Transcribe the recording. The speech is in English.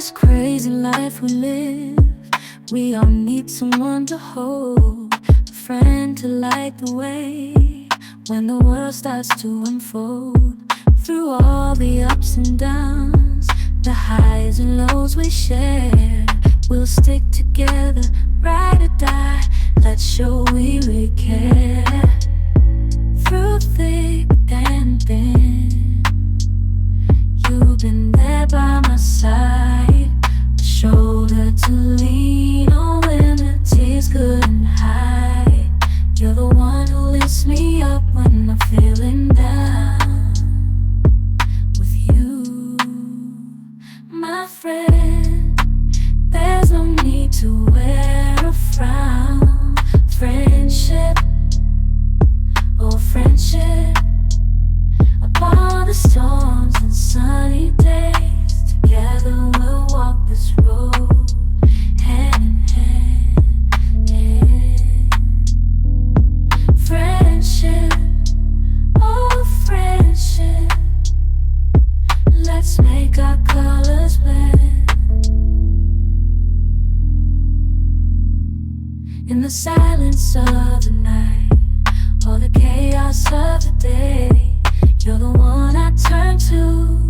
this crazy life we live, we all need someone to hold, a friend to light the way when the world starts to unfold. Through all the ups and downs, the highs and lows we share, we'll stick together, ride or die, let's show we really care. Through thick and thin, you've been there by my side, a shoulder to lean on when the tears couldn't hide. You're the one who lifts me up when I'm feeling down. With you, my friend, there's no need to wear a frown. Friendship, oh friendship, upon the storms and sunny days, together we'll walk this road, hand in hand. Friendship, oh friendship, let's make our colors blend. In the silence of the night, or the chaos of the day, you're the one I turn to.